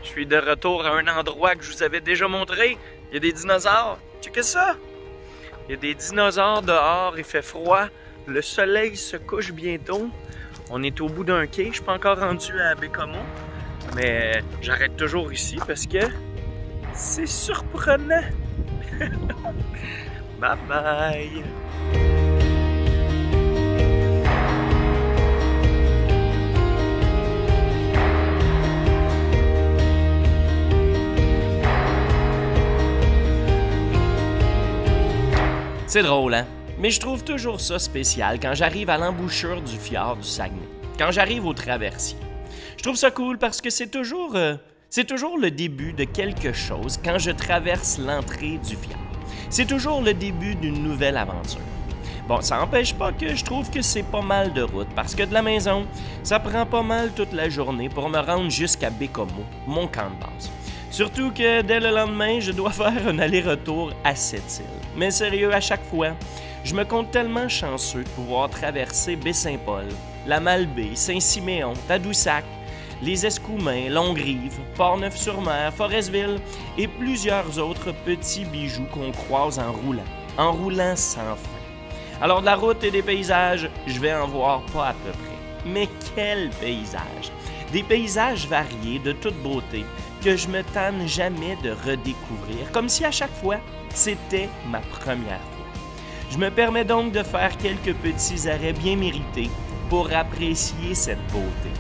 Je suis de retour à un endroit que je vous avais déjà montré. Il y a des dinosaures. Checkez ça! Il y a des dinosaures dehors, il fait froid. Le soleil se couche bientôt. On est au bout d'un quai. Je suis pas encore rendu à Bécomo. Mais j'arrête toujours ici parce que c'est surprenant. Bye bye! C'est drôle, hein? Mais je trouve toujours ça spécial quand j'arrive à l'embouchure du fjord du Saguenay, quand j'arrive au traversier. Je trouve ça cool parce que c'est toujours le début de quelque chose quand je traverse l'entrée du fjord. C'est toujours le début d'une nouvelle aventure. Bon, ça n'empêche pas que je trouve que c'est pas mal de route parce que de la maison, ça prend pas mal toute la journée pour me rendre jusqu'à Bécomo, mon camp de base. Surtout que dès le lendemain, je dois faire un aller-retour à cette île. Mais sérieux, à chaque fois, je me compte tellement chanceux de pouvoir traverser Baie-Saint-Paul, la Malbaie, Saint-Siméon, Tadoussac, les Escoumins, Longrive, Port-Neuf-sur-Mer, Forestville et plusieurs autres petits bijoux qu'on croise en roulant sans fin. Alors de la route et des paysages, je vais en voir pas à peu près. Mais quel paysage! Des paysages variés de toute beauté que je me tanne jamais de redécouvrir, comme si à chaque fois, c'était ma première fois. Je me permets donc de faire quelques petits arrêts bien mérités pour apprécier cette beauté.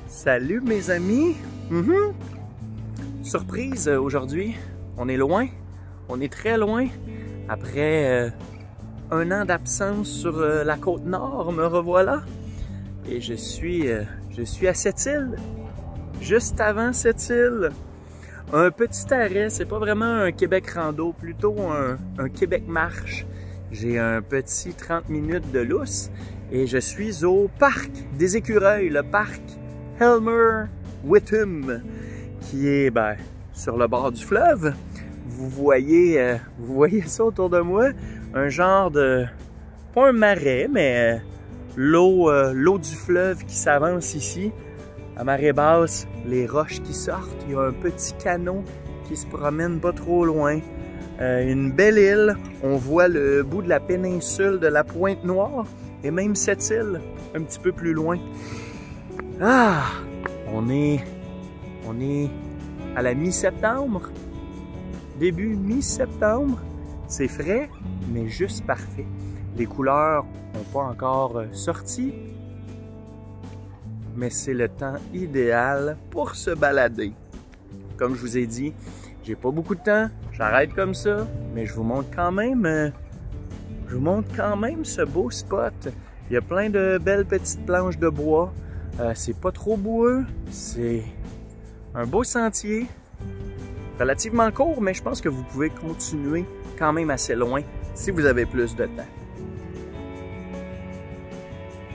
Salut mes amis! Surprise aujourd'hui, on est loin, on est très loin. Après un an d'absence sur la côte nord, me revoilà. Et je suis à cette île, juste avant cette île. Un petit arrêt, c'est pas vraiment un Québec rando, plutôt un Québec marche. J'ai un petit 30 minutes de lousse et je suis au parc des écureuils, le parc Helmer Witham, qui est sur le bord du fleuve. Vous voyez ça autour de moi, un genre de, pas un marais, mais l'eau du fleuve qui s'avance ici. À marée basse, les roches qui sortent, il y a un petit canot qui se promène pas trop loin. Une belle île, on voit le bout de la péninsule de la Pointe-Noire et même cette île un petit peu plus loin. Ah, on est à la mi-septembre, début mi-septembre. C'est frais, mais juste parfait. Les couleurs n'ont pas encore sorti, mais c'est le temps idéal pour se balader. Comme je vous ai dit, j'ai pas beaucoup de temps, j'arrête comme ça, mais je vous montre quand même ce beau spot. Il y a plein de belles petites planches de bois. C'est pas trop boueux, c'est un beau sentier, relativement court, mais je pense que vous pouvez continuer quand même assez loin si vous avez plus de temps.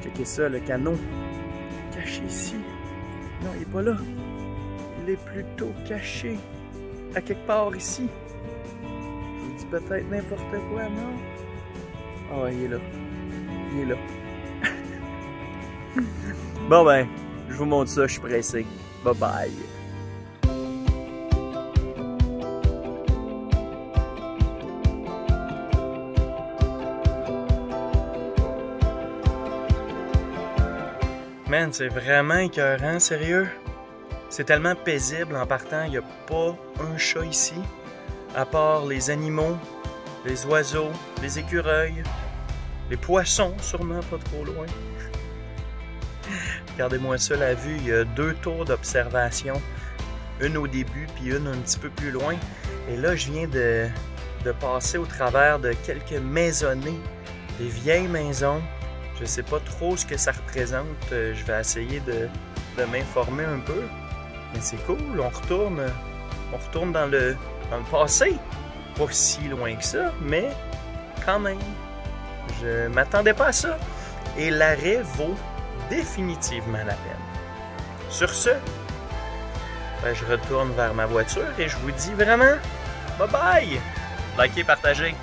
Checkez ça, le canot caché ici. Non, il est pas là. Il est plutôt caché à quelque part ici. Je vous dis peut-être n'importe quoi, non? Ah, il est là. Il est là. Bon ben, je vous montre ça, je suis pressé. Bye bye. Man, c'est vraiment écœurant, sérieux. C'est tellement paisible en partant, il n'y a pas un chat ici, à part les animaux, les oiseaux, les écureuils, les poissons, sûrement pas trop loin. Regardez-moi ça, la vue, il y a 2 tours d'observation. Une au début, puis une un petit peu plus loin. Et là, je viens de passer au travers de quelques maisonnées, des vieilles maisons. Je sais pas trop ce que ça représente. Je vais essayer de m'informer un peu. Mais c'est cool, on retourne dans le passé. Pas si loin que ça, mais quand même. Je m'attendais pas à ça. Et l'arrêt vaut définitivement la peine. Sur ce, ben, je retourne vers ma voiture et je vous dis vraiment bye bye. Likez, partagez.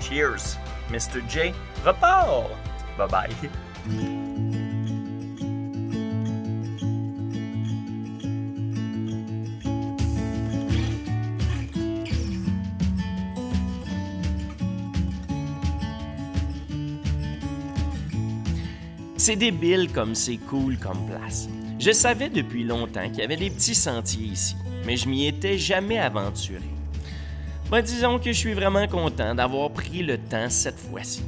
Cheers. Mr. J repart. Bye bye. C'est débile comme c'est cool comme place. Je savais depuis longtemps qu'il y avait des petits sentiers ici, mais je m'y étais jamais aventuré. Ben, disons que je suis vraiment content d'avoir pris le temps cette fois-ci.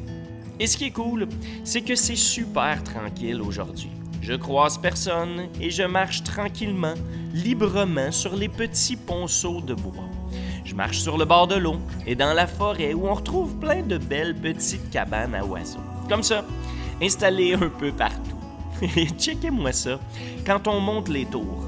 Et ce qui est cool, c'est que c'est super tranquille aujourd'hui. Je croise personne et je marche tranquillement, librement sur les petits ponceaux de bois. Je marche sur le bord de l'eau et dans la forêt où on retrouve plein de belles petites cabanes à oiseaux. Comme ça, installées un peu partout. Et checkez-moi ça, quand on monte les tours.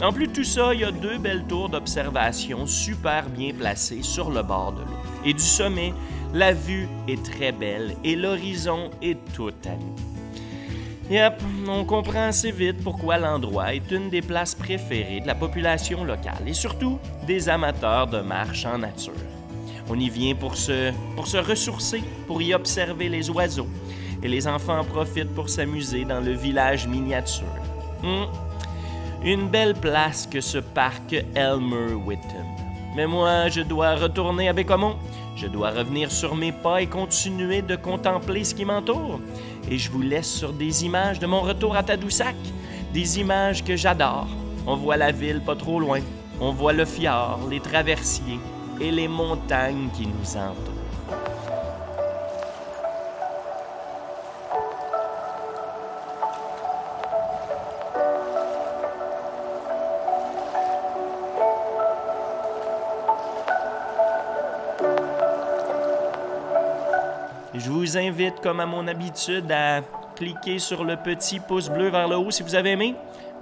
En plus de tout ça, il y a 2 belles tours d'observation super bien placées sur le bord de l'eau. Et du sommet, la vue est très belle et l'horizon est tout à nous. Yep, on comprend assez vite pourquoi l'endroit est une des places préférées de la population locale et surtout des amateurs de marche en nature. On y vient pour se ressourcer, pour y observer les oiseaux, et les enfants en profitent pour s'amuser dans le village miniature. Une belle place que ce parc Elmer Whitton. Mais moi, je dois retourner à Bécomo. Je dois revenir sur mes pas et continuer de contempler ce qui m'entoure. Et je vous laisse sur des images de mon retour à Tadoussac. Des images que j'adore. On voit la ville pas trop loin. On voit le fjord, les traversiers et les montagnes qui nous entourent. Je vous invite, comme à mon habitude, à cliquer sur le petit pouce bleu vers le haut si vous avez aimé.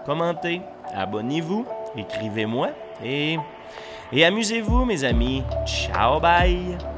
Commentez, abonnez-vous, écrivez-moi et amusez-vous, mes amis. Ciao, bye!